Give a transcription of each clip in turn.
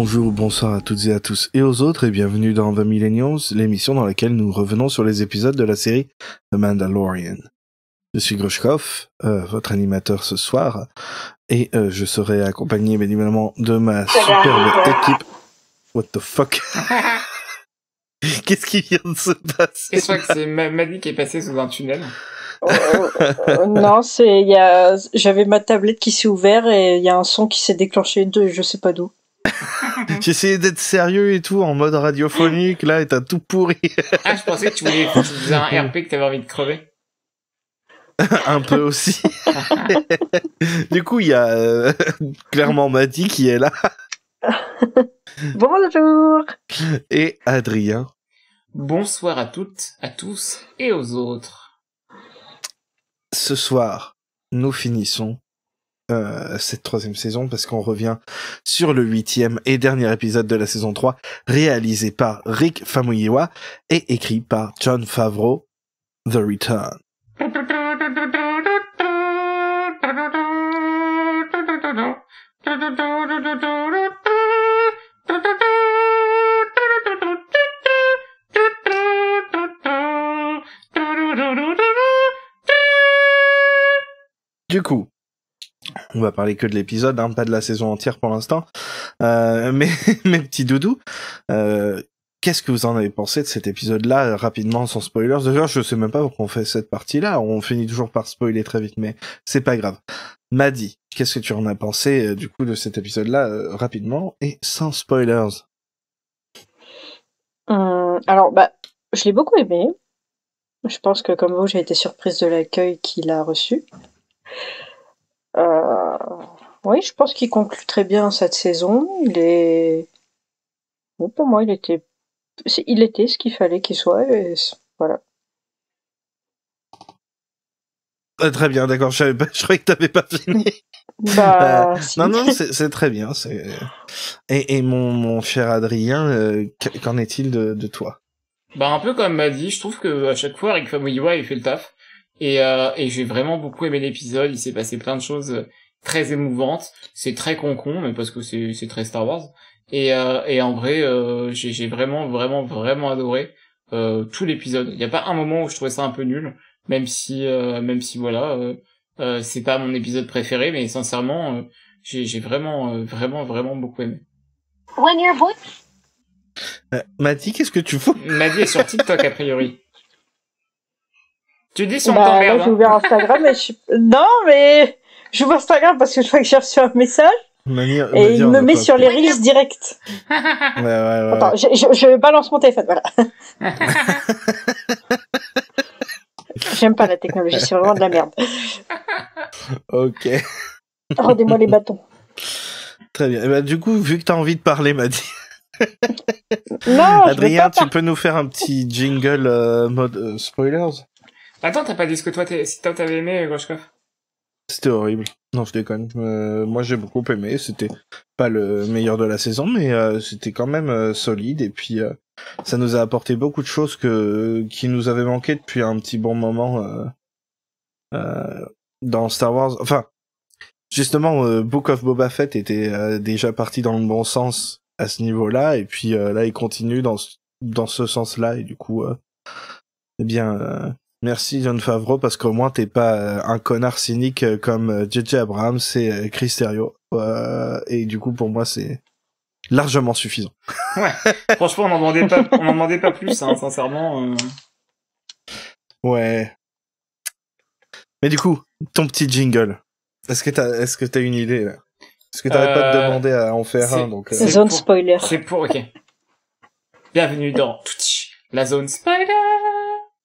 Bonjour, bonsoir à toutes et à tous et aux autres et bienvenue dans The Millennials, l'émission dans laquelle nous revenons sur les épisodes de la série The Mandalorian. Je suis Grushkov, votre animateur ce soir, et je serai accompagné bien évidemment de ma superbe équipe. What the fuck? Qu'est-ce qui vient de se passer? Je crois que c'est Maddy qui est passée sous un tunnel. Non, j'avais ma tablette qui s'est ouverte et il y a un son qui s'est déclenché de je sais pas d'où. J'essayais d'être sérieux et tout, en mode radiophonique, là, et t'as tout pourri. Ah, je pensais que tu faisais un RP que t'avais envie de crever. Un peu aussi. Du coup, il y a clairement Maddy qui est là. Bonjour. Et Adrien. Bonsoir à toutes, à tous et aux autres. Ce soir, nous finissons cette troisième saison parce qu'on revient sur le 8e et dernier épisode de la saison 3, réalisé par Rick Famuyiwa et écrit par Jon Favreau, The Return. Du coup, on va parler que de l'épisode, hein, pas de la saison entière pour l'instant. Mais mes petits doudous, qu'est-ce que vous en avez pensé de cet épisode-là, rapidement, sans spoilers? D'ailleurs, je sais même pas pourquoi on fait cette partie-là, on finit toujours par spoiler très vite, mais c'est pas grave. Maddy, qu'est-ce que tu en as pensé, du coup, de cet épisode-là, rapidement, et sans spoilers? Alors, je l'ai beaucoup aimé. Je pense que, comme vous, j'ai été surprise de l'accueil qu'il a reçu. Oui, je pense qu'il conclut très bien cette saison. Bon, pour moi, il était ce qu'il fallait qu'il soit, et voilà. Très bien, d'accord, je croyais que t'avais pas fini. Si. Non, c'est très bien. Et mon cher Adrien, qu'en est-il de toi? Un peu comme Maddy, je trouve que à chaque fois, Rick Famuyiwa, il fait le taf. Et j'ai vraiment beaucoup aimé l'épisode, il s'est passé plein de choses très émouvantes. C'est très con, mais parce que c'est très Star Wars. Et en vrai, j'ai vraiment adoré tout l'épisode. Il y a pas un moment où je trouvais ça un peu nul, même si voilà, c'est pas mon épisode préféré, mais sincèrement, j'ai vraiment beaucoup aimé. When you're boy. Maddy, qu'est-ce que tu fais? Maddy est sur TikTok a priori. Tu dis si on Là, t'emmerde. j'ai ouvert Instagram et non, mais j'ouvre Instagram parce que je vois que j'ai reçu un message. Et il me met sur les reels direct. Ouais. Attends, je balance mon téléphone, voilà. J'aime pas la technologie, c'est vraiment de la merde. Ok. Rendez-moi les bâtons. Très bien. Et bah, du coup, vu que t'as envie de parler, Maddy. Non, Adrien, tu peux nous faire un petit jingle mode spoilers? Attends, t'as pas dit ce que toi t'avais aimé, Grushkov? C'était horrible. Non, je déconne. Moi, j'ai beaucoup aimé. C'était pas le meilleur de la saison, mais c'était quand même solide. Et puis, ça nous a apporté beaucoup de choses qui nous avaient manqué depuis un petit bon moment dans Star Wars. Enfin, justement, Book of Boba Fett était déjà parti dans le bon sens à ce niveau-là. Et puis là, il continue dans ce sens-là. Et du coup, merci Jon Favreau, parce qu'au moins t'es pas un connard cynique comme J.J. Abrams et Chris Terrio. Et du coup, pour moi, c'est largement suffisant. Ouais. Franchement, on n'en demandait pas plus, hein, sincèrement. Ouais. Mais du coup, ton petit jingle. Est-ce que t'as une idée, là? Parce que t'arrêtes pas de demander à en faire un, donc. Zone spoiler. Ok. Bienvenue dans la zone spoiler.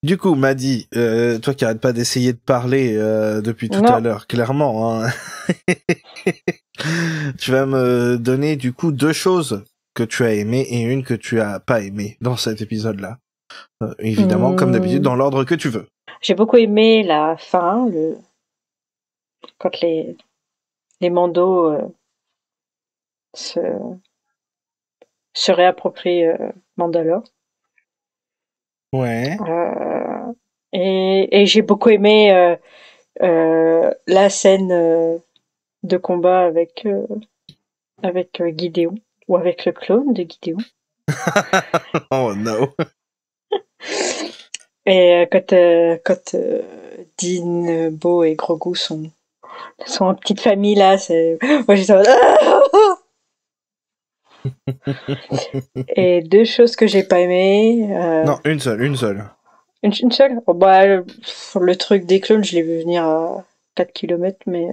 Du coup, Maddy, toi qui arrêtes pas d'essayer de parler depuis tout à l'heure, clairement, hein. Tu vas me donner du coup 2 choses que tu as aimées et une que tu as pas aimée dans cet épisode-là. Évidemment, comme d'habitude, dans l'ordre que tu veux. J'ai beaucoup aimé la fin, quand les Mandos se réapproprient Mandalore. Ouais. Et j'ai beaucoup aimé la scène de combat avec Gideon. ou avec le clone de Gideon. Oh no. Et quand Dean, Bo et Grogu sont en petite famille là, c'est moi j'étais Et deux choses que j'ai pas aimées. Non, une seule. Une seule. Oh, bah, le truc des clones, je l'ai vu venir à 4 km, mais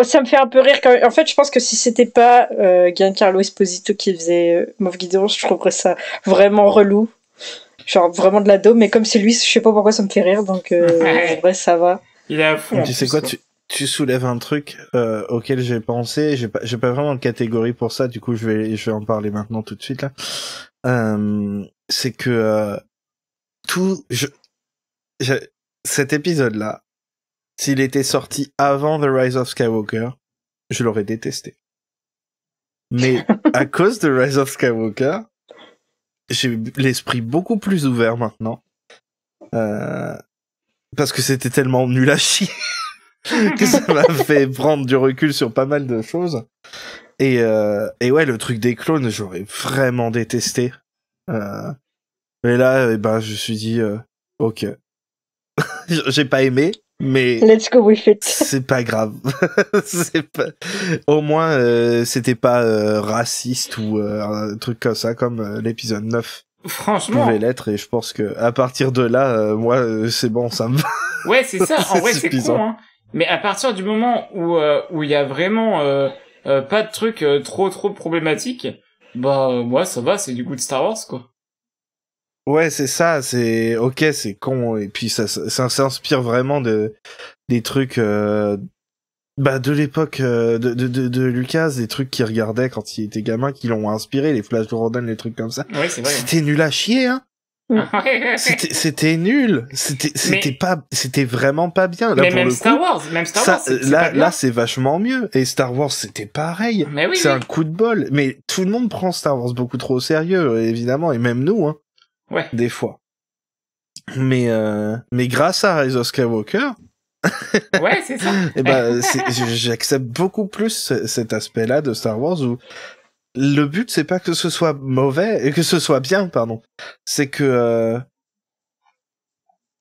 ça me fait un peu rire quand même. En fait, je pense que si c'était pas Giancarlo Esposito qui faisait Moff Gideon, je trouverais ça vraiment relou. Genre vraiment de la daube, mais comme c'est lui, je sais pas pourquoi ça me fait rire, donc en vrai ça va. Il est à fond. Tu sais quoi, tu soulèves un truc auquel j'ai pensé, j'ai pas vraiment de catégorie pour ça, du coup je vais en parler maintenant tout de suite là. C'est que cet épisode là, s'il était sorti avant The Rise of Skywalker, je l'aurais détesté. Mais à cause de Rise of Skywalker, j'ai l'esprit beaucoup plus ouvert maintenant. Parce que c'était tellement nul à chier que ça m'a fait prendre du recul sur pas mal de choses. Et ouais, le truc des clones, j'aurais vraiment détesté. Mais là, je me suis dit, ok. J'ai pas aimé, mais let's go with it. C'est pas grave. Au moins, c'était pas raciste ou un truc comme ça, comme l'épisode 9. Franchement. Pouvait l'être, et je pense que à partir de là, moi, c'est bon, ça me va. Ouais, c'est ça. En vrai, c'est con, hein. Mais à partir du moment où il y a vraiment pas de trucs trop problématiques, bah moi ça va, c'est du goût de Star Wars quoi. Ouais, c'est ça, c'est ok, c'est con, et puis ça s'inspire vraiment des trucs de l'époque de Lucas, des trucs qu'il regardait quand il était gamin, qui l'ont inspiré, les Flash Gordon, les trucs comme ça. Ouais, c'est vrai. C'était nul à chier, hein. C'était nul, c'était vraiment pas bien là. Mais pour même le Star coup, Wars, c'est pas bien. Là c'est vachement mieux, et Star Wars c'était pareil. Mais oui, c'est un coup de bol, mais tout le monde prend Star Wars beaucoup trop au sérieux, évidemment, et même nous, hein. Ouais. Des fois. Mais grâce à Rise of Skywalker, ouais, c'est ça. et j'accepte beaucoup plus cet aspect-là de Star Wars, où le but c'est pas que ce soit mauvais et que ce soit bien, pardon. C'est que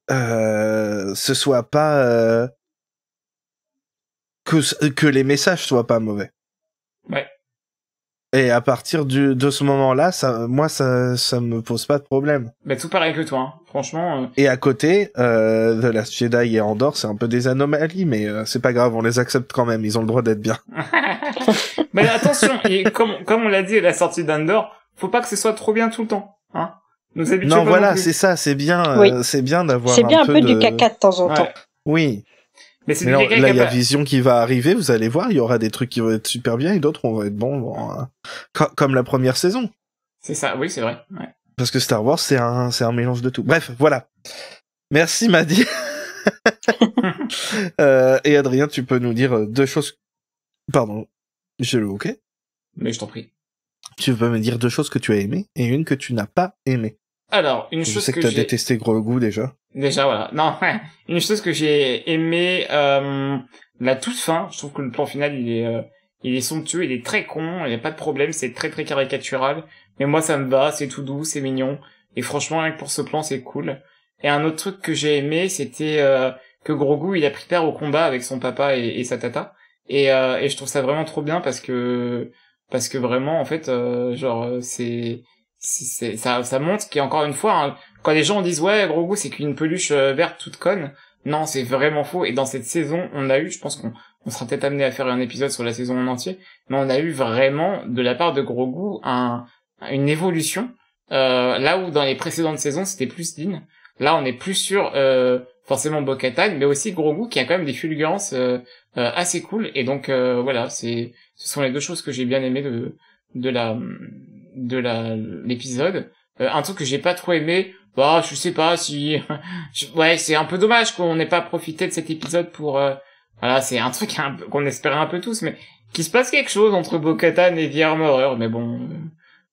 ce soit pas que les messages soient pas mauvais. Ouais. Et à partir de ce moment-là, ça me pose pas de problème. Mais tout pareil que toi, hein. Franchement. Et à côté, The Last Jedi et Andor, c'est un peu des anomalies, mais c'est pas grave, on les accepte quand même, ils ont le droit d'être bien. Mais attention, comme on l'a dit à la sortie d'Andor, faut pas que ce soit trop bien tout le temps, hein. Nous habituons. Non, voilà, c'est ça, c'est bien, oui. C'est bien d'avoir c'est bien un peu du caca de temps en temps. Ouais. Oui. Mais c'est là, il y a Vision qui va arriver, vous allez voir, il y aura des trucs qui vont être super bien et d'autres vont être bons, comme la première saison. C'est ça, oui, c'est vrai. Ouais. Parce que Star Wars, c'est un mélange de tout. Bref, voilà. Merci, Maddy. Et Adrien, tu peux nous dire deux choses... Pardon, j'ai le ok. Mais je t'en prie. Tu peux me dire deux choses que tu as aimées et une que tu n'as pas aimée. Alors, une chose que je sais que t'as détesté Grogu déjà. Déjà, voilà. Non, une chose que j'ai aimé, la toute fin. Je trouve que le plan final, il est somptueux, il est très con, il n'y a pas de problème, c'est très très caricatural. Mais moi, ça me va, c'est tout doux, c'est mignon. Et franchement, rien que pour ce plan, c'est cool. Et un autre truc que j'ai aimé, c'était que Grogu, il a pris part au combat avec son papa et sa tata. Et je trouve ça vraiment trop bien parce que vraiment, en fait, ça montre qu'encore une fois, hein, quand les gens disent ouais Grogu c'est qu'une peluche verte toute conne, non c'est vraiment faux. Et dans cette saison on a eu, je pense qu'on sera peut-être amené à faire un épisode sur la saison en entier, mais on a eu vraiment de la part de Grogu une évolution, là où dans les précédentes saisons c'était plus Din, là on est plus sur forcément Bo-Katan, mais aussi Grogu qui a quand même des fulgurances assez cool. Et donc voilà, ce sont les deux choses que j'ai bien aimé de l'épisode. Un truc que j'ai pas trop aimé, je sais pas si ouais, c'est un peu dommage qu'on n'ait pas profité de cet épisode pour voilà, c'est un truc qu'on espérait un peu tous, mais qu'il se passe quelque chose entre Bo-Katan et The Armorer, mais bon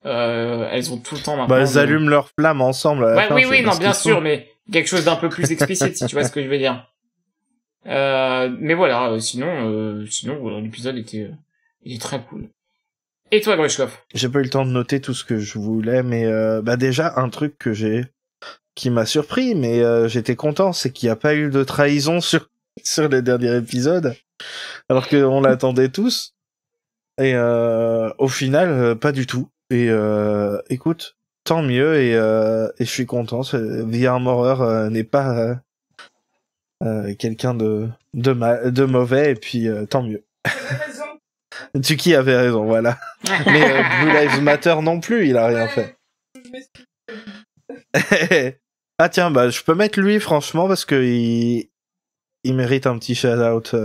elles ont tout le temps maintenant. Elles allument leur flamme ensemble à la fin, oui, non, bien sûr, mais quelque chose d'un peu plus explicite si tu vois ce que je veux dire. Mais voilà, sinon l'épisode Il est très cool. Et toi, Grushkov? J'ai pas eu le temps de noter tout ce que je voulais, mais déjà un truc qui m'a surpris, mais j'étais content, c'est qu'il n'y a pas eu de trahison sur les derniers épisodes, alors qu'on l'attendait tous. Et au final, pas du tout. Et écoute, tant mieux, et je suis content. The Armorer n'est pas quelqu'un de mauvais, et puis tant mieux. Tuki avait raison, voilà. Mais Blue Lives Matter non plus, il a rien fait. Ah tiens, bah je peux mettre lui franchement parce que il mérite un petit shout-out.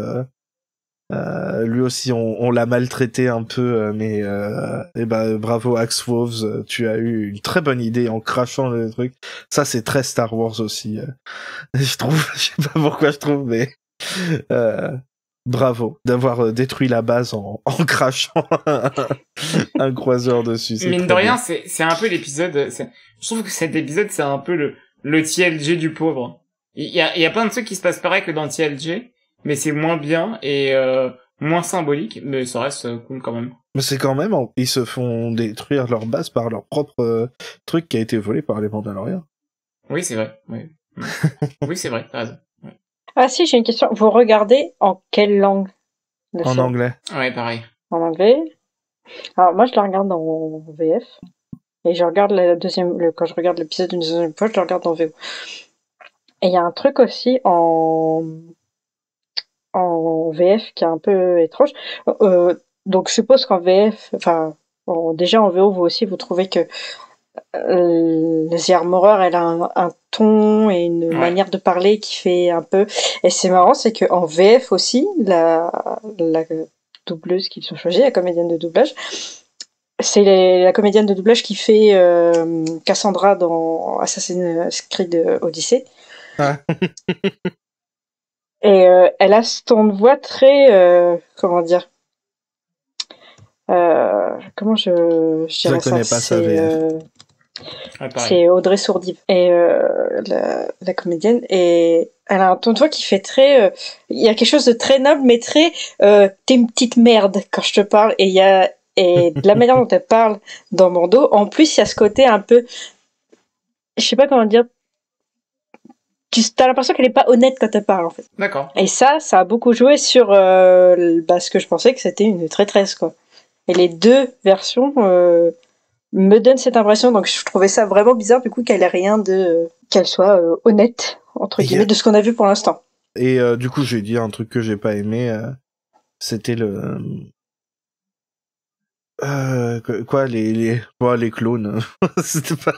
Lui aussi, on l'a maltraité un peu, mais bravo Axe Wolves, tu as eu une très bonne idée en crachant le truc. Ça c'est très Star Wars aussi. Je trouve, je sais pas pourquoi je trouve, mais bravo d'avoir détruit la base en crachant un croiseur dessus. Mine de rien, c'est un peu l'épisode. Je trouve que cet épisode c'est un peu le TLG du pauvre. Il y a plein de trucs qui se passent pareil que dans TLG, mais c'est moins bien et moins symbolique, mais ça reste cool quand même. Mais c'est quand même, ils se font détruire leur base par leur propre truc qui a été volé par les Mandaloriens. Oui, c'est vrai. Oui, oui c'est vrai. T'as raison. Ouais. Ah si, j'ai une question. Vous regardez en quelle langue? En anglais. Ouais, pareil. En anglais. Alors moi, je la regarde en VF. Et je regarde quand je regarde l'épisode une deuxième fois, je le regarde en VO. Et il y a un truc aussi en VF qui est un peu étrange. Donc je suppose qu'en VF, déjà en VO, vous aussi, vous trouvez que The Armorer, elle a un ton et une manière de parler qui fait un peu... Et c'est marrant, c'est qu'en VF aussi, la doubleuse qu'ils ont choisie, la comédienne de doublage, c'est la comédienne de doublage qui fait Cassandra dans Assassin's Creed Odyssey. Ah. Et elle a ce ton de voix très... comment dire comment je dirais ça? Connais pas ça, VF. C'est Audrey Sourdive et la comédienne, et elle a un ton de voix qui fait très il y a quelque chose de très noble mais très t'es une petite merde quand je te parle, et de la manière dont elle parle dans mon dos, en plus il y a ce côté un peu, je sais pas comment dire, t'as l'impression qu'elle est pas honnête quand elle parle en fait. D'accord. Et ça a beaucoup joué sur ce que je pensais que c'était une traîtresse quoi. Et les deux versions me donne cette impression, donc je trouvais ça vraiment bizarre du coup qu'elle soit honnête entre guillemets de ce qu'on a vu pour l'instant. Et du coup j'ai dit un truc que j'ai pas aimé, c'était les clones. C'était pas.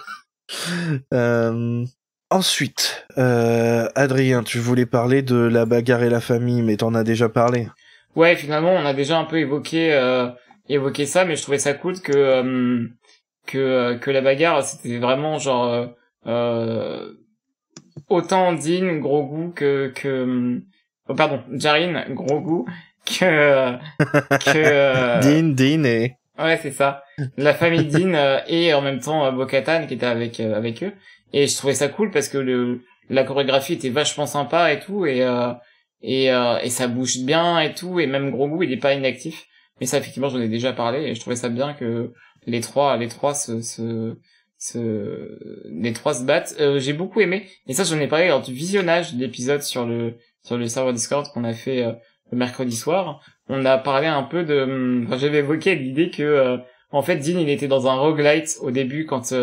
Ensuite, Adrien, tu voulais parler de la bagarre et la famille, mais t'en as déjà parlé. Ouais, finalement on a déjà un peu évoqué ça, mais je trouvais ça cool que la bagarre c'était vraiment genre autant Dean Grogu pardon, Djarin Grogu que Dean et ouais, c'est ça, la famille Dean et en même temps Bo-Katan qui était avec eux, et je trouvais ça cool parce que la chorégraphie était vachement sympa et tout, et ça bouge bien et tout, et même Grogu il est pas inactif, mais ça effectivement j'en ai déjà parlé et je trouvais ça bien que les trois se battent. J'ai beaucoup aimé, et ça j'en ai parlé lors du visionnage de l'épisode sur le serveur Discord qu'on a fait le mercredi soir. On a parlé un peu j'avais évoqué l'idée que en fait Dean il était dans un roguelite au début quand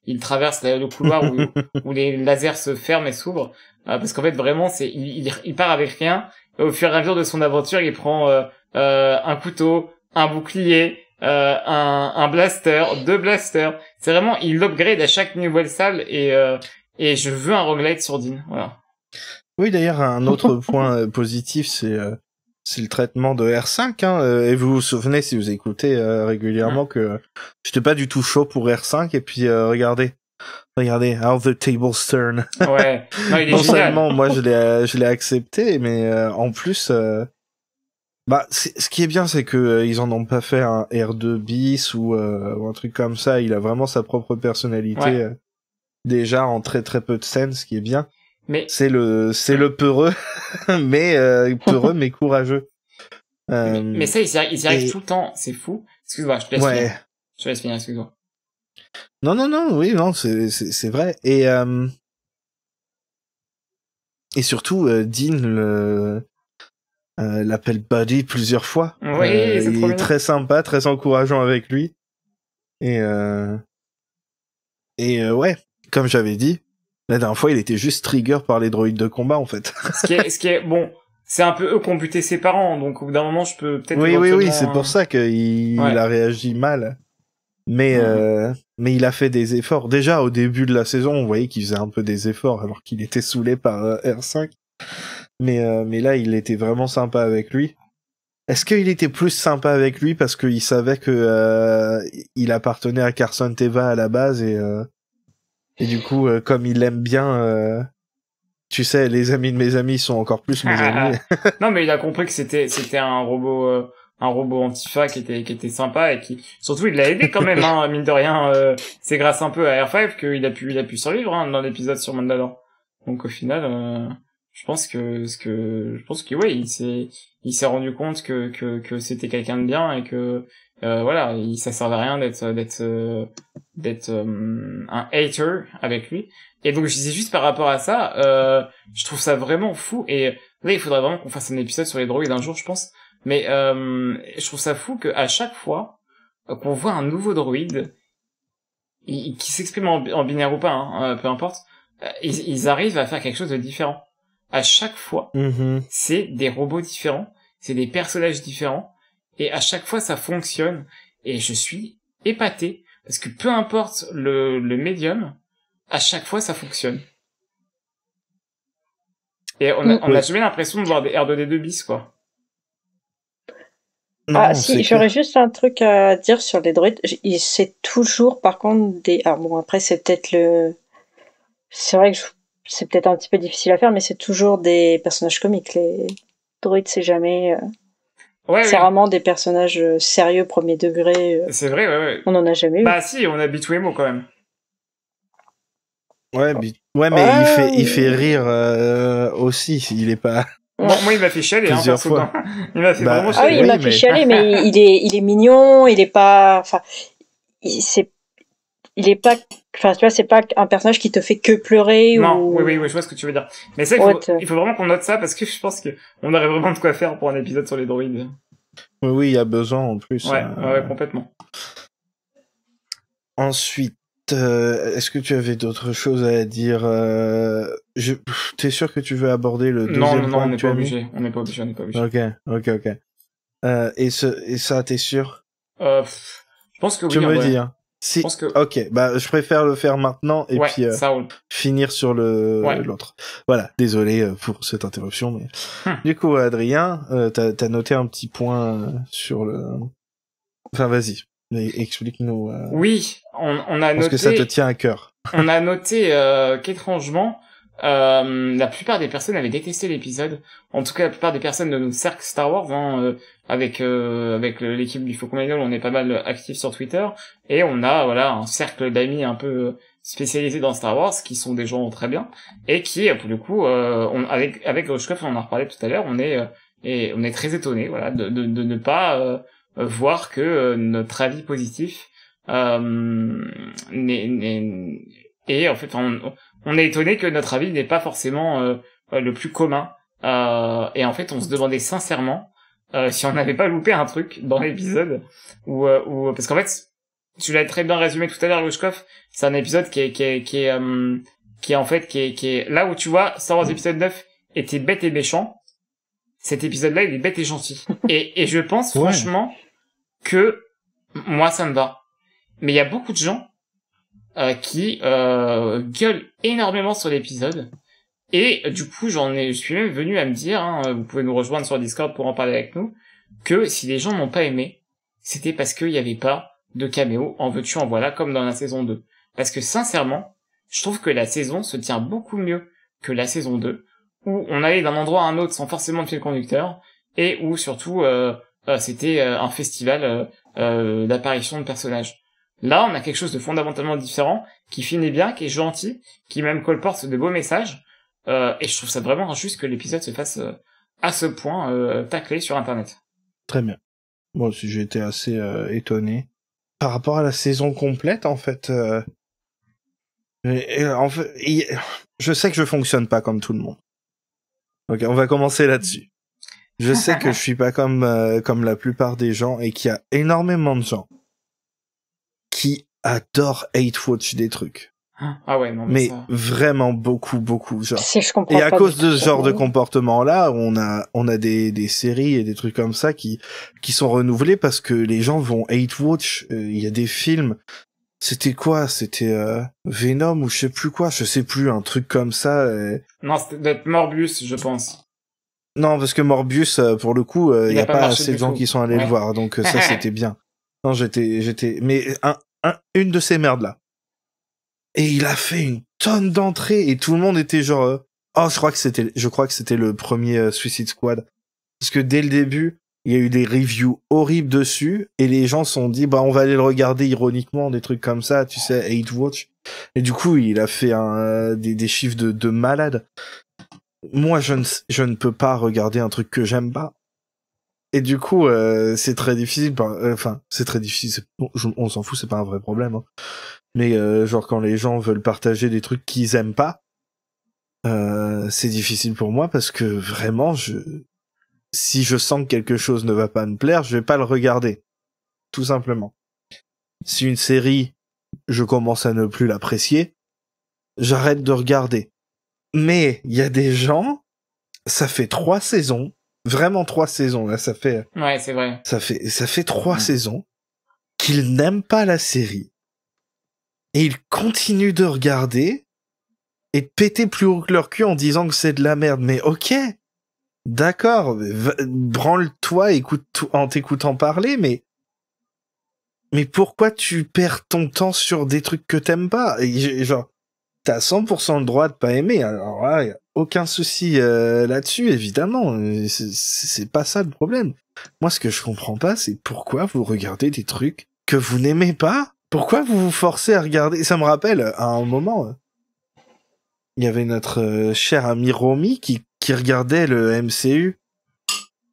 il traverse le couloir où les lasers se ferment et s'ouvrent, parce qu'en fait vraiment il part avec rien, au fur et à mesure de son aventure il prend un couteau, un bouclier, un blaster, 2 blasters. C'est vraiment, il upgrade à chaque nouvelle salle, et je veux un roguelite sur Dean, voilà. Oui, d'ailleurs, un autre point positif, c'est le traitement de R5, hein, et vous vous souvenez, si vous écoutez régulièrement, que j'étais pas du tout chaud pour R5, et puis regardez, how the tables turn. Ouais, non, il est non génial. seulement moi je l'ai accepté, mais en plus ce qui est bien, c'est que ils en ont pas fait un R2 bis ou un truc comme ça. Il a vraiment sa propre personnalité déjà en très très peu de scènes, ce qui est bien. Mais c'est le peureux, mais peureux mais courageux. Mais ça, ils y arrivent tout le temps, c'est fou. Excuse-moi, je te laisse finir. Ouais. Je te laisse finir, excuse-moi. Non, oui, non, c'est vrai. Et surtout, Dean l'appelle Buddy plusieurs fois. Oui, c'est il trop est très sympa, très encourageant avec lui. Et ouais, comme j'avais dit, la dernière fois, il était juste trigger par les droïdes de combat, en fait. ce qui est, bon, c'est un peu eux qui ont buté ses parents, donc au bout d'un moment, je peux peut-être Oui, c'est pour ça qu'il a réagi mal. Mais il a fait des efforts. Déjà, au début de la saison, on voyait qu'il faisait un peu des efforts, alors qu'il était saoulé par R5. Mais là, il était vraiment sympa avec lui. Est-ce qu'il était plus sympa avec lui parce qu'il savait que il appartenait à Carson Teva à la base et du coup, comme il l'aime bien, tu sais, les amis de mes amis sont encore plus mes amis. Non, mais il a compris que c'était un robot Antifa qui était sympa et qui, surtout, il l'a aidé quand même, hein, mine de rien. C'est grâce un peu à R5 qu'il a pu survivre, hein, dans l'épisode sur Mandalore. Donc au final, je pense que ouais, il s'est rendu compte que c'était quelqu'un de bien et que voilà, ça servait à rien d'être un hater avec lui. Et donc je disais juste par rapport à ça, je trouve ça vraiment fou. Et là, il faudrait vraiment qu'on fasse un épisode sur les droïdes un jour, je pense. Mais je trouve ça fou que à chaque fois qu'on voit un nouveau droïde qui s'exprime en binaire ou pas, hein, peu importe, ils arrivent à faire quelque chose de différent. À chaque fois, c'est des robots différents, c'est des personnages différents, et à chaque fois ça fonctionne. Et je suis épaté parce que peu importe le médium, à chaque fois ça fonctionne. Et on a jamais l'impression de voir des R2D2 bis, quoi. Non, si, j'aurais juste un truc à dire sur les droïdes. C'est toujours, par contre, alors bon, après, c'est peut-être c'est vrai que c'est peut-être un petit peu difficile à faire, mais c'est toujours des personnages comiques. Les droïdes, c'est jamais... c'est vraiment des personnages sérieux, premier degré. C'est vrai, ouais. On en a jamais eu. Bah si, on a Bitwemo quand même. Ouais, mais il fait rire aussi. Il est pas... Moi, il m'a fait chialer, hein, perso. Il m'a fait vraiment chialer. Ah oui, il m'a fait chialer, mais il est mignon, il est pas... Enfin, il est pas... Enfin, tu vois, c'est pas un personnage qui te fait que pleurer. Non, ou... oui, je vois ce que tu veux dire. Mais ça, il faut vraiment qu'on note ça, parce que je pense qu'on aurait vraiment de quoi faire pour un épisode sur les droïdes. Oui, il y a besoin en plus. Ouais, complètement. Ensuite, est-ce que tu avais d'autres choses à dire t'es sûr que tu veux aborder le deuxième point? Non, on n'est pas obligé. On n'est pas obligé. Ok. Et ça, t'es sûr? Je pense que oui. Tu me dis, hein. Si. Ok, bah je préfère le faire maintenant et puis finir sur l'autre. Voilà, désolé pour cette interruption, mais du coup, Adrien, t'as noté un petit point sur le. Enfin, vas-y, explique-nous. Oui, on a noté. Parce que ça te tient à cœur. On a noté qu'étrangement, la plupart des personnes avaient détesté l'épisode. En tout cas, la plupart des personnes de notre cercle Star Wars, hein, avec l'équipe du Faucon Magnol, on est pas mal actifs sur Twitter, et on a un cercle d'amis un peu spécialisés dans Star Wars qui sont des gens très bien et qui, pour le coup, avec Grushkov, on en a reparlé tout à l'heure, on est très étonnés, de ne pas voir que notre avis positif et en fait on est étonné que notre avis n'est pas forcément le plus commun, et en fait on se demandait sincèrement si on n'avait pas loupé un truc dans l'épisode ou parce qu'en fait tu l'as très bien résumé tout à l'heure, Grushkov, c'est un épisode qui est là où tu vois Star Wars épisode 9 était bête et méchant. Cet épisode-là, il est bête et gentil. Et je pense franchement que moi ça me va. Mais il y a beaucoup de gens qui gueulent énormément sur l'épisode. Et du coup, je suis même venu à me dire, hein, vous pouvez nous rejoindre sur Discord pour en parler avec nous, que si les gens n'ont pas aimé, c'était parce qu'il n'y avait pas de caméo en veux-tu en voilà comme dans la saison 2. Parce que sincèrement, je trouve que la saison se tient beaucoup mieux que la saison 2, où on allait d'un endroit à un autre sans forcément de fil conducteur, et où surtout c'était un festival d'apparition de personnages. Là, on a quelque chose de fondamentalement différent, qui finit bien, qui est gentil, qui même colporte de beaux messages, et je trouve ça vraiment injuste que l'épisode se fasse à ce point taclé sur Internet. Très bien. Moi aussi, j'ai été assez étonné. Par rapport à la saison complète, en fait... je sais que je fonctionne pas comme tout le monde. Ok, on va commencer là-dessus. Je sais que je suis pas comme la plupart des gens et qu'il y a énormément de gens qui adorent hate watch des trucs. Ah ouais, non, Mais ça... vraiment beaucoup, genre. Si je comprends Et à pas cause de ce tout genre ça. de comportement-là, on a des séries et des trucs comme ça qui sont renouvelés parce que les gens vont hate watch. Il y a des films. C'était quoi? C'était Venom ou je sais plus quoi. Je sais plus, un truc comme ça. Non, c'était d'être Morbius, je pense. Non, parce que Morbius, pour le coup, il y a pas marché assez de du gens tout. qui sont allés le voir, donc ça c'était bien. Non, mais une de ces merdes là. Et il a fait une tonne d'entrées et tout le monde était genre, oh, je crois que c'était le premier Suicide Squad, parce que dès le début, il y a eu des reviews horribles dessus et les gens se sont dit, bah on va aller le regarder ironiquement, des trucs comme ça, tu sais, hate watch. Et du coup, il a fait des chiffres de malade. Moi, je ne peux pas regarder un truc que j'aime pas. Et du coup, c'est très difficile. Enfin, c'est très difficile. On s'en fout, c'est pas un vrai problème. Hein. Mais genre quand les gens veulent partager des trucs qu'ils aiment pas, c'est difficile pour moi parce que vraiment, si je sens que quelque chose ne va pas me plaire, je vais pas le regarder, tout simplement. Si une série, je commence à ne plus l'apprécier, j'arrête de regarder. Mais il y a des gens, ça fait 3 saisons, vraiment 3 saisons, là, ça fait... Ouais, c'est vrai. Ça fait 3 saisons qu'ils n'aiment pas la série. Et ils continuent de regarder et de péter plus haut que leur cul en disant que c'est de la merde. Mais ok, d'accord, branle-toi en t'écoutant parler, mais pourquoi tu perds ton temps sur des trucs que t'aimes pas? Et genre, t'as 100% le droit de pas aimer, alors là, y a aucun souci là-dessus, évidemment. C'est pas ça le problème. Moi, ce que je comprends pas, c'est pourquoi vous regardez des trucs que vous n'aimez pas? Pourquoi vous vous forcez à regarder? Ça me rappelle, à un moment, il y avait notre cher ami Romy qui regardait le MCU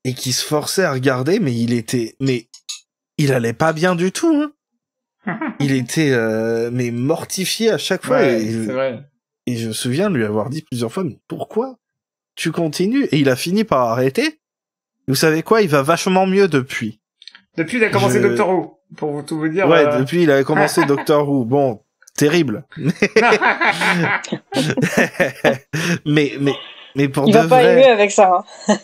et qui se forçait à regarder, mais il allait pas bien du tout, hein. Il était mais mortifié à chaque fois. Ouais, c'est vrai. Et je me souviens de lui avoir dit plusieurs fois, mais pourquoi tu continues? Et il a fini par arrêter. Vous savez quoi? Il va vachement mieux depuis. Depuis, il a commencé Doctor Who, pour tout vous dire. Ouais, depuis, il a commencé Doctor Who. Bon, terrible. mais pour il de va pas vrai... aimer avec ça. Hein.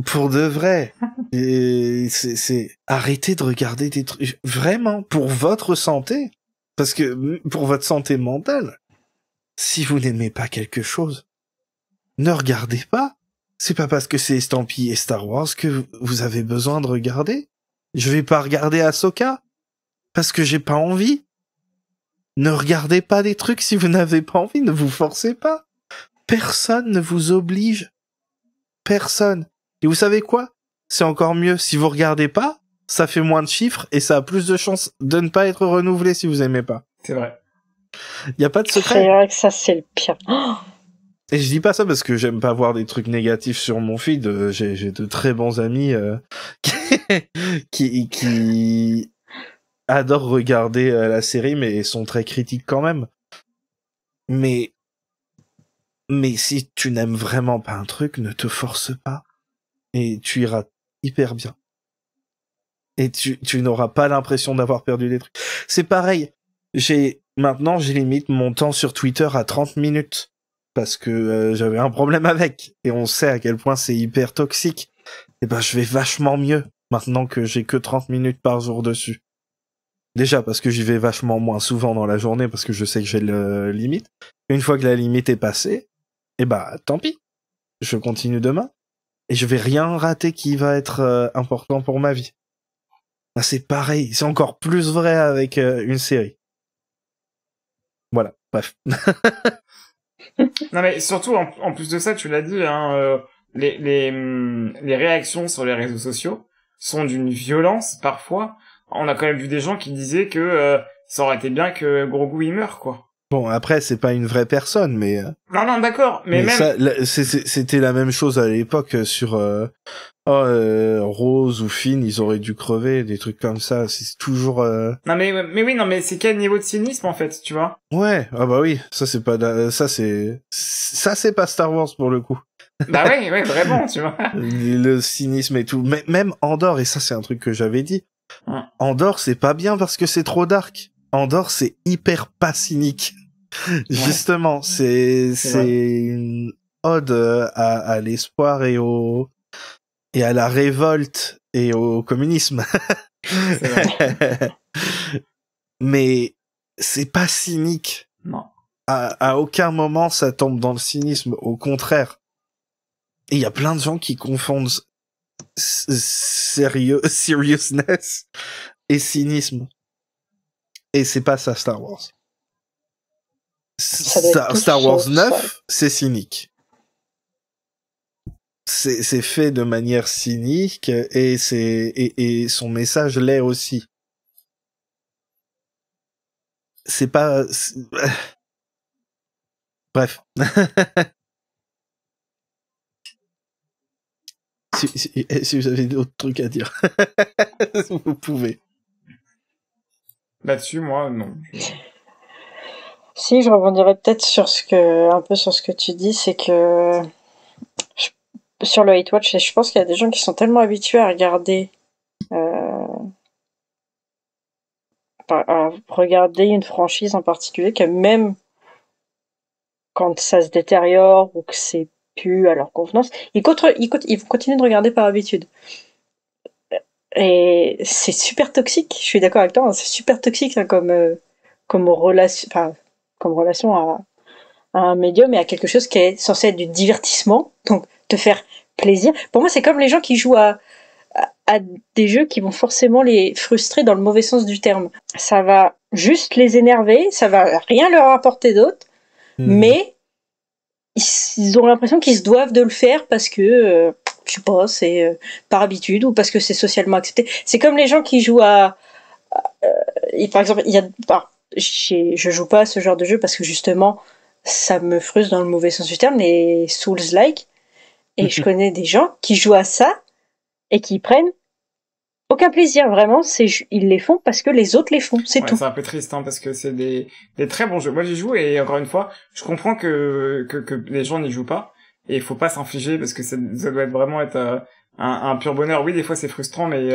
Pour de vrai, c'est arrêtez de regarder des trucs vraiment pour votre santé, parce que pour votre santé mentale, si vous n'aimez pas quelque chose, ne regardez pas. C'est pas parce que c'est estampillé Star Wars que vous avez besoin de regarder. Je vais pas regarder Ahsoka parce que j'ai pas envie. Ne regardez pas des trucs si vous n'avez pas envie, ne vous forcez pas. Personne ne vous oblige. Personne. Et vous savez quoi? C'est encore mieux. Si vous regardez pas, ça fait moins de chiffres et ça a plus de chances de ne pas être renouvelé si vous aimez pas. C'est vrai. Y a pas de secret. C'est vrai que ça, c'est le pire. Oh, et je dis pas ça parce que j'aime pas voir des trucs négatifs sur mon feed. J'ai de très bons amis qui adorent regarder la série mais sont très critiques quand même. Mais si tu n'aimes vraiment pas un truc, ne te force pas. Et tu iras hyper bien. Et tu n'auras pas l'impression d'avoir perdu des trucs. C'est pareil. Maintenant, j'ai limite mon temps sur Twitter à 30 minutes. Parce que j'avais un problème avec. Et on sait à quel point c'est hyper toxique. Et ben, je vais vachement mieux. Maintenant que j'ai que 30 minutes par jour dessus. Déjà, parce que j'y vais vachement moins souvent dans la journée. Parce que je sais que j'ai le limite. Une fois que la limite est passée, et bah, tant pis. Je continue demain. Et je vais rien rater qui va être important pour ma vie. Bah, c'est pareil, c'est encore plus vrai avec une série. Voilà, bref. Non mais surtout, en plus de ça, tu l'as dit, hein, les réactions sur les réseaux sociaux sont d'une violence parfois. On a quand même vu des gens qui disaient que ça aurait été bien que Grogu il meure, quoi. Bon, après, c'est pas une vraie personne, mais... Non, d'accord, mais même... Ça, c'était la même chose à l'époque sur... Rose ou Finn, ils auraient dû crever, des trucs comme ça. C'est toujours. Non mais oui, non mais c'est quel niveau de cynisme en fait, tu vois? Ouais, ah bah oui, ça c'est pas, ça c'est pas Star Wars pour le coup. Bah ouais, vraiment, tu vois. Le cynisme et tout, mais même Andorre, et ça c'est un truc que j'avais dit. Ouais. Andorre, c'est pas bien parce que c'est trop dark. Andorre, c'est hyper pas cynique. Justement, c'est une ode à l'espoir et à la révolte et au communisme. C'est vrai. Mais c'est pas cynique. Non. À aucun moment ça tombe dans le cynisme, au contraire. Et il y a plein de gens qui confondent seriousness et cynisme. Et c'est pas ça Star Wars. Star Wars 9, c'est cynique. C'est fait de manière cynique et son message l'est aussi. C'est pas... Bref. si vous avez d'autres trucs à dire, vous pouvez. Là-dessus, moi, non. Si, je rebondirais peut-être un peu sur ce que tu dis, c'est que sur le Hate Watch, je pense qu'il y a des gens qui sont tellement habitués à regarder une franchise en particulier que même quand ça se détériore ou que c'est plus à leur convenance, ils vont continuer de regarder par habitude. Et c'est super toxique, je suis d'accord avec toi, hein, c'est super toxique hein, comme relation à un médium et à quelque chose qui est censé être du divertissement, donc te faire plaisir. Pour moi, c'est comme les gens qui jouent à des jeux qui vont forcément les frustrer dans le mauvais sens du terme. Ça va juste les énerver, ça va rien leur apporter d'autre, mais ils ont l'impression qu'ils se doivent de le faire parce que je sais pas, c'est par habitude ou parce que c'est socialement accepté. C'est comme les gens qui jouent par exemple, je joue pas à ce genre de jeu parce que justement ça me frustre dans le mauvais sens du terme, les Souls-like, et je connais des gens qui jouent à ça et qui prennent aucun plaisir, vraiment, ils les font parce que les autres les font, c'est tout. C'est un peu triste, hein, parce que c'est des très bons jeux. Moi, j'y joue et encore une fois, je comprends que les gens n'y jouent pas et il faut pas s'infliger parce que ça doit vraiment être un pur bonheur. Oui, des fois c'est frustrant, mais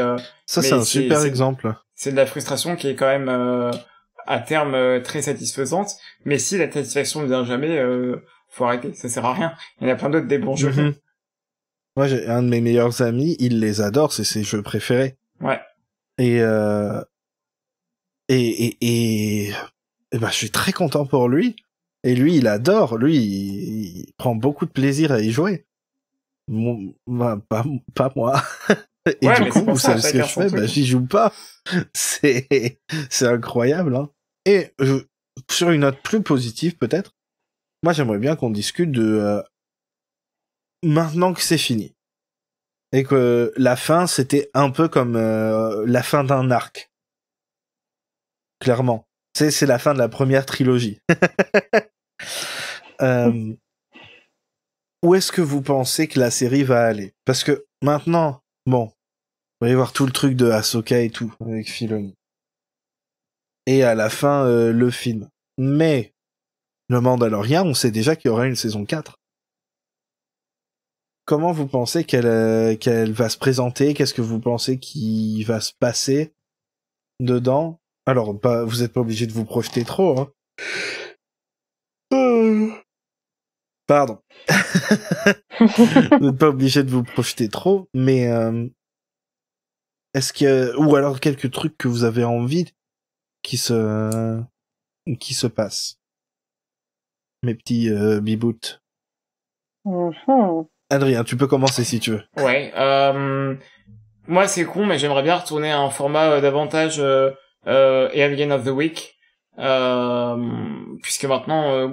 ça c'est un super exemple. C'est de la frustration qui est quand même à terme très satisfaisante. Mais si la satisfaction ne vient jamais, faut arrêter, ça sert à rien. Il y en a plein d'autres des bons jeux. Moi, j'ai un de mes meilleurs amis, il les adore, c'est ses jeux préférés. Ouais. Et ben, je suis très content pour lui. Et lui, il adore. Lui, il prend beaucoup de plaisir à y jouer. Pas moi. Et du coup, vous savez ce que je fais? Bah, j'y joue pas. C'est incroyable, hein. Et sur une note plus positive, peut-être, moi, j'aimerais bien qu'on discute de maintenant que c'est fini. Et que la fin, c'était un peu comme la fin d'un arc. Clairement. C'est la fin de la première trilogie. Où est-ce que vous pensez que la série va aller? Parce que maintenant, bon, vous allez voir tout le truc de Ahsoka et tout, avec Filoni. Et à la fin, le film. Mais, le Mandalorian, on sait déjà qu'il y aura une saison 4. Comment vous pensez qu'elle va se présenter? Qu'est-ce que vous pensez qui va se passer dedans? Alors, vous êtes pas obligé de vous projeter trop, hein. Pardon. Vous n'êtes pas obligé de vous projeter trop, mais est-ce que ou alors quelques trucs que vous avez envie qui se passent, mes petits bibouts. Adrien, tu peux commencer si tu veux. Ouais. Moi, c'est con, mais j'aimerais bien retourner à un format davantage Alien of the Week, puisque maintenant,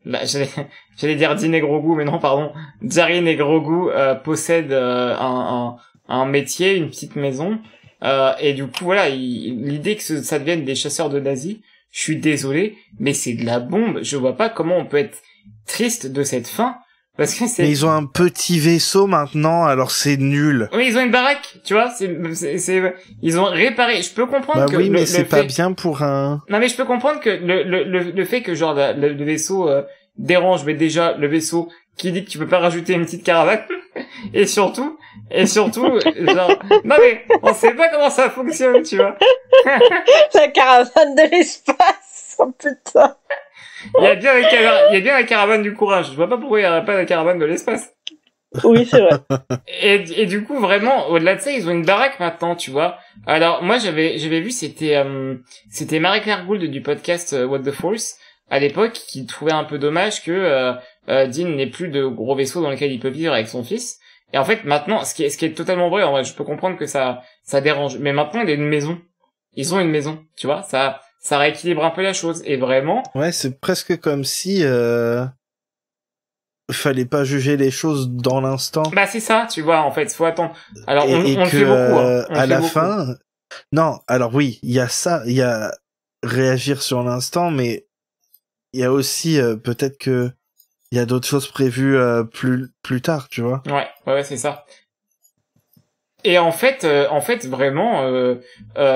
j'allais dire Din et Grogu, mais non, pardon, Djarin et Grogu possèdent un métier, une petite maison, et du coup, voilà, l'idée que ça devienne des chasseurs de nazis, je suis désolé, mais c'est de la bombe. Je vois pas comment on peut être triste de cette fin. Parce que Mais ils ont un petit vaisseau maintenant, alors c'est nul. Oui, ils ont une baraque, tu vois, ils ont réparé. Je peux comprendre Bah que oui, mais le c'est fait... pas bien pour un... Non, mais je peux comprendre que le fait que genre le vaisseau dérange, mais déjà le vaisseau qui dit que tu peux pas rajouter une petite caravane et surtout genre non mais on sait pas comment ça fonctionne, tu vois. La caravane de l'espace. Oh putain. Il y a bien la caravane du courage. Je vois pas pourquoi il y aurait pas la caravane de l'espace. Oui, c'est vrai. Et du coup, vraiment, au-delà de ça, ils ont une baraque maintenant, tu vois. Alors, moi, j'avais vu, c'était Marie-Claire Gould du podcast What the Force, à l'époque, qui trouvait un peu dommage que Dean n'ait plus de gros vaisseau dans lequel il peut vivre avec son fils. Et en fait, maintenant, ce qui est totalement vrai, en vrai, je peux comprendre que ça dérange. Mais maintenant, il y a une maison. Ils ont une maison, tu vois. Ça rééquilibre un peu la chose. Et vraiment. Ouais, c'est presque comme si, fallait pas juger les choses dans l'instant. Bah, c'est ça, tu vois, en fait, faut attendre. Alors, on Et le que, fait beaucoup, hein. à la fin, non, alors oui, il y a ça, il y a réagir sur l'instant, mais il y a aussi, peut-être que il y a d'autres choses prévues, plus tard, tu vois. Ouais, c'est ça. Et en fait, vraiment,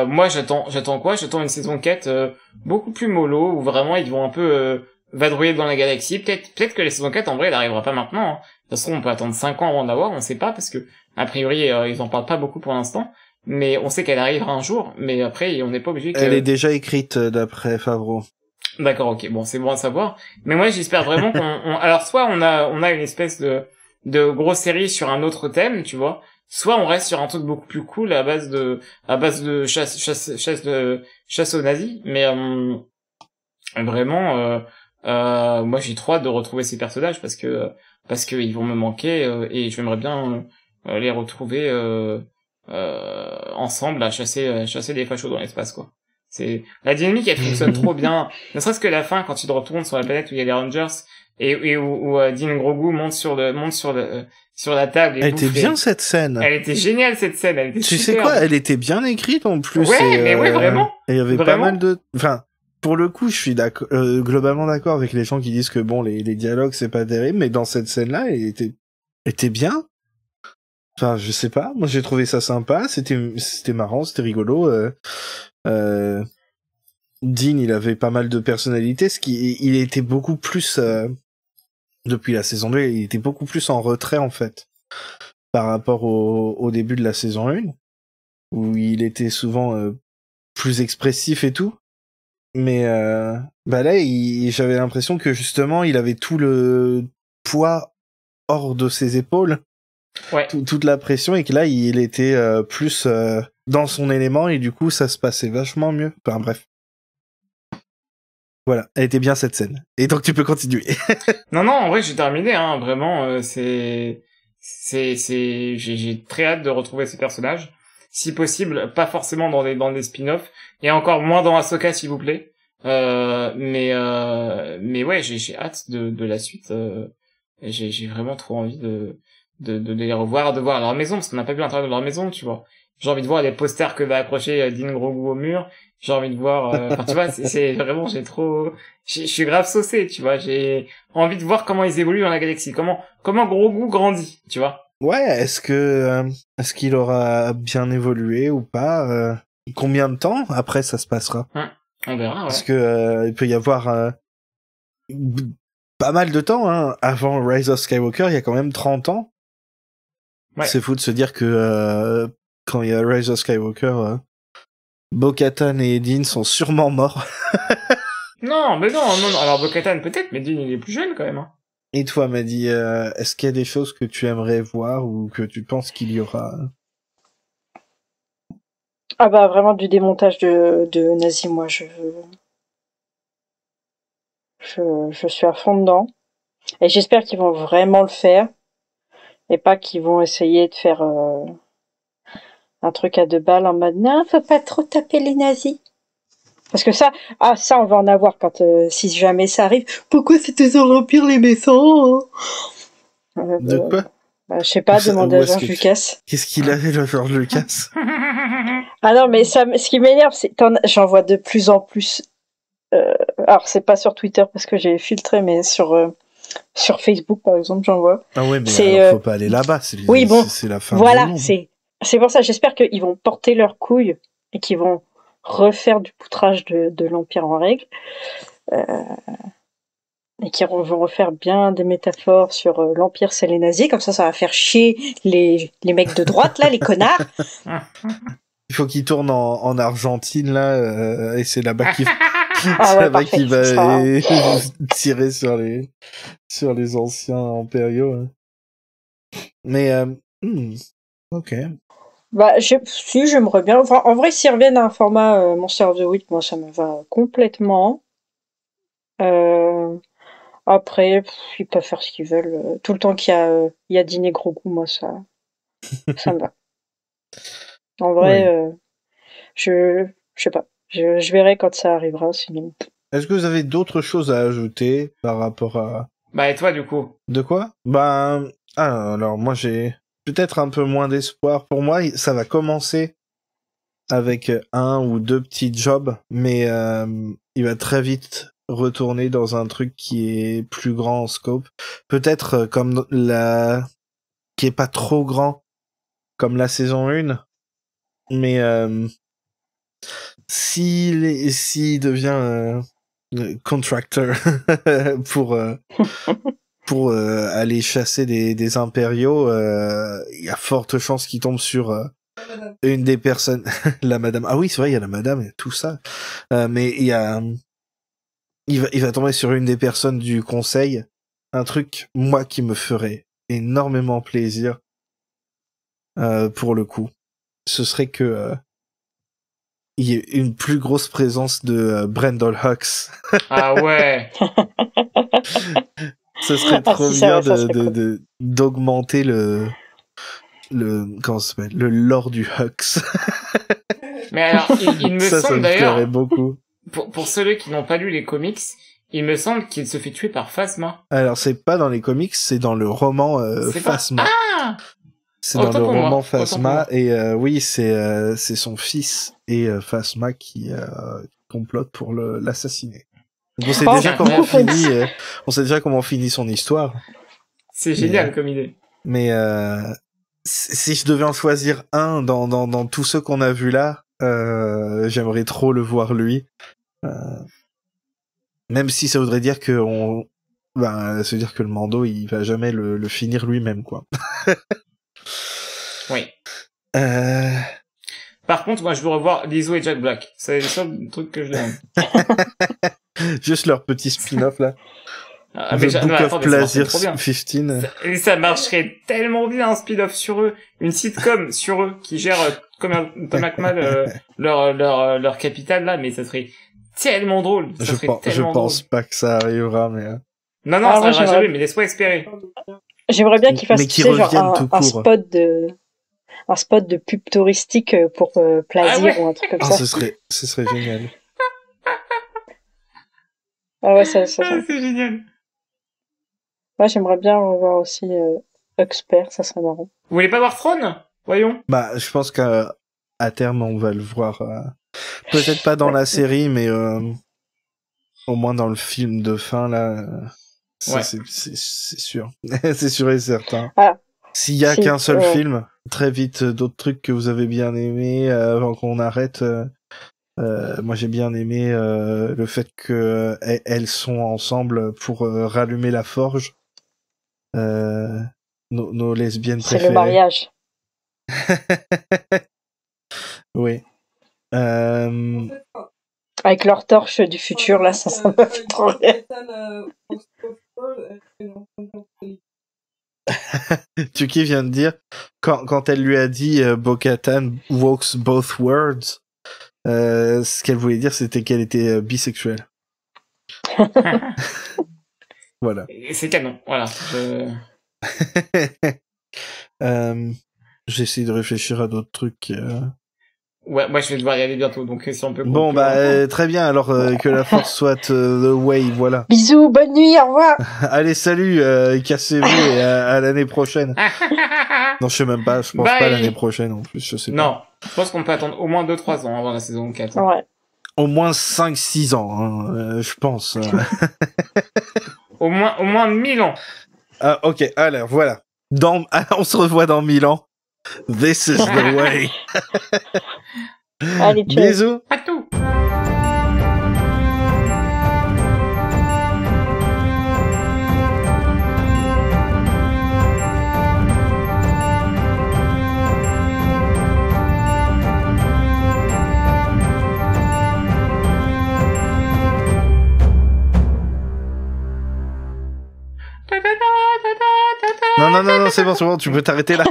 moi, j'attends quoi? J'attends une saison 4 beaucoup plus mollo, où vraiment ils vont un peu vadrouiller dans la galaxie. Peut-être que la saison 4, en vrai, elle arrivera pas maintenant. Hein. De toute façon, on peut attendre 5 ans avant d'avoir, on sait pas, parce que a priori, ils en parlent pas beaucoup pour l'instant. Mais on sait qu'elle arrivera un jour, mais après, on n'est pas obligé que... Elle est déjà écrite, d'après Favreau. D'accord, ok, bon, c'est bon à savoir. Mais moi, j'espère vraiment alors, soit on a une espèce de grosse série sur un autre thème, tu vois, soit on reste sur un truc beaucoup plus cool à base de chasse aux nazis. Mais vraiment, moi, j'ai trop hâte de retrouver ces personnages parce que ils vont me manquer et j'aimerais bien les retrouver ensemble à chasser des fachos dans l'espace, quoi. C'est la dynamique, elle fonctionne trop bien. Ne serait-ce que la fin, quand ils retournent sur la planète où il y a les Rangers et où Dean Grogu monte sur la table. Et elle était bien cette scène. Elle était géniale cette scène. Elle était tu super. sais quoi, elle était bien écrite en plus. Ouais, mais ouais, vraiment. Il y avait vraiment. pas mal de, enfin, pour le coup, je suis d'accord, globalement d'accord avec les gens qui disent que bon, les dialogues c'est pas terrible, mais dans cette scène-là, elle était bien. Enfin, je sais pas. Moi, j'ai trouvé ça sympa. C'était marrant, c'était rigolo. Dean, il avait pas mal de personnalité, il était beaucoup plus, depuis la saison 2, il était beaucoup plus en retrait, en fait, par rapport au début de la saison 1, où il était souvent, plus expressif et tout. Mais, bah là, j'avais l'impression que justement, il avait tout le poids hors de ses épaules. Ouais. Toute la pression, et que là, il était, plus, dans son élément, et du coup, ça se passait vachement mieux. Enfin, bref. Voilà, elle était bien cette scène. Et donc tu peux continuer. Non, en vrai, j'ai terminé, hein. Vraiment, j'ai très hâte de retrouver ces personnages. Si possible, pas forcément dans des spin-offs, et encore moins dans Ahsoka, s'il vous plaît. Mais ouais, j'ai hâte de la suite. J'ai vraiment trop envie de les revoir, de voir leur maison, parce qu'on n'a pas vu l'intérieur de leur maison, tu vois. J'ai envie de voir les posters que va accrocher Dean Grogu au mur. J'ai envie de voir, enfin, tu vois, c'est vraiment, je suis grave saucé, tu vois. J'ai envie de voir comment ils évoluent dans la galaxie, comment Grogu grandit, tu vois. Ouais, est-ce qu'il aura bien évolué ou pas, combien de temps après ça se passera? On verra, ouais. Parce que, il peut y avoir, pas mal de temps, hein. Avant Rise of Skywalker, il y a quand même 30 ans. Ouais. C'est fou de se dire que, quand il y a Rise of Skywalker, Bo-Katan et Dean sont sûrement morts. Non, mais non. Alors Bo-Katan peut-être, mais Dean il est plus jeune quand même. Hein. Et toi, Maddy, est-ce qu'il y a des choses que tu aimerais voir ou que tu penses qu'il y aura? Ah bah vraiment du démontage de nazis, moi je suis à fond dedans. Et j'espère qu'ils vont vraiment le faire. Et pas qu'ils vont essayer de faire un truc à 2 balles en mode non, faut pas trop taper les nazis. Parce que ça on va en avoir quand si jamais ça arrive. Pourquoi c'était dans l'Empire les méchants De quoi je sais pas, demande à George Lucas. Qu'est-ce qu'il avait le George Lucas? Ah non, mais ça, ce qui m'énerve, c'est j'en vois de plus en plus. Alors c'est pas sur Twitter parce que j'ai filtré, mais sur sur Facebook, par exemple, j'en vois. Ah ouais, mais C'est, alors faut pas aller là-bas, Oui, bon, c'est la fin voilà, du monde. c'est pour ça. J'espère qu'ils vont porter leurs couilles et qu'ils vont refaire du poutrage de l'Empire en règle. Et qui vont refaire bien des métaphores sur l'Empire, c'est les nazis. Comme ça va faire chier les mecs de droite, là, les connards. Il faut qu'il tourne en Argentine là, et c'est là-bas qu'il Ah ouais, là-bas parfait, qu'il ça sera- va tirer sur les anciens impériaux. Hein. Mais ok. Bah, si, j'aimerais bien. Enfin, en vrai, s'ils reviennent à un format Monster of the Week, moi, ça me va complètement. Après, ils peuvent faire ce qu'ils veulent. Tout le temps il y a dîner gros goût, moi, ça me va. En vrai, Oui. je sais pas. Je verrai quand ça arrivera, sinon. Est-ce que vous avez d'autres choses à ajouter par rapport à... Bah, et toi, du coup? De quoi? Ben, alors moi j'ai peut-être un peu moins d'espoir. Pour moi, ça va commencer avec un ou deux petits jobs, mais il va très vite retourner dans un truc qui est plus grand en scope. Peut-être comme qui est pas trop grand, comme la saison 1, mais s'il devient contractor pour aller chasser des impériaux, il y a forte chance qu'il tombe sur une des personnes, la madame. Ah oui, c'est vrai, il y a la madame et tout ça. Mais il va tomber sur une des personnes du conseil. Un truc, moi, qui me ferait énormément plaisir, pour le coup. Ce serait que il y ait une plus grosse présence de Brendol Hux. Ah ouais. Ce serait Ah, trop si, ça, bien ouais, ça serait cool. d'augmenter comment ça s'appelle, le lore du Hux. Mais alors, il me Ça semble me plairait d'ailleurs, beaucoup. pour ceux qui n'ont pas lu les comics, il me semble qu'il se fait tuer par Phasma. Alors c'est pas dans les comics, c'est dans le roman C'est pas... Phasma. Ah! C'est dans Autant le pour moi, roman autant pour Phasma moi. et oui, c'est son fils et Phasma qui complote pour l'assassiner. Donc on sait Oh, déjà comment beaucoup font finit on sait déjà comment finit son histoire. C'est génial comme idée. Mais si je devais en choisir un dans tous ceux qu'on a vus là, j'aimerais trop le voir lui. Même si ça voudrait dire que ça veut dire que le Mando il va jamais le finir lui-même quoi. Oui. Euh... Par contre, moi, je veux revoir Lizzo et Jack Black. C'est le seul truc que je demande. Juste leur petit spin-off là. Ah, The mais Book of attendez, ça marcherait Pleasure trop bien. 15. Et ça marcherait tellement bien, un speed-off sur eux, une sitcom sur eux, qui gère comme un Tom McMahon leur capitale là, mais ça serait tellement drôle. Ça serait Je tellement pense drôle. pas que ça arrivera, mais... Non, Ah, ça moi, arrivera jamais, mais laisse-moi espérer. J'aimerais bien qu'ils fassent, Mais tu qu'ils sais, genre reviennent tout court. un spot de pub touristique pour Ah Plaisir ouais. ou un truc comme Ah, ça. ce serait génial. Ah ouais, ça. Ah, c'est génial. Ouais, j'aimerais bien revoir aussi Expert, ça serait marrant. Vous voulez pas voir Throne? Voyons. Bah, je pense qu'à terme, on va le voir. Peut-être pas dans la série, mais au moins dans le film de fin, là. Ça, Ouais. c'est sûr. C'est sûr et certain. Ah, S'il y a si, qu'un seul ouais. film, très vite, d'autres trucs que vous avez bien aimés avant qu'on arrête. Moi, j'ai bien aimé le fait que elles sont ensemble pour rallumer la forge. Nos lesbiennes C'est préférées. le mariage. Oui. Avec leur torche du futur, là, ça m'a fait trop rire. Tuki vient de dire, quand elle lui a dit Bo-Katan walks both worlds, ce qu'elle voulait dire, c'était qu'elle était bisexuelle. Voilà. C'est canon, voilà. J'essaie de réfléchir à d'autres trucs. Ouais, moi je vais devoir y aller bientôt, donc si on peut Bon, conclure. très bien, alors que la force soit the way, voilà. Bisous, bonne nuit, au revoir. Allez, salut, cassez-vous et à l'année prochaine. Non, je sais même pas, je pense Bye. pas l'année prochaine en plus, je sais pas. Non, je pense qu'on peut attendre au moins 2-3 ans avant la saison 4. Ouais. Au moins 5-6 ans, hein, je pense. Au moins 1000 ans. Ah, ok, alors voilà. On se revoit dans 1000 ans. This is the way. Allez, ciao. Bisous. À tout. Non, c'est bon, tu peux t'arrêter là.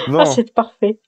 Bon. Ah, c'est parfait.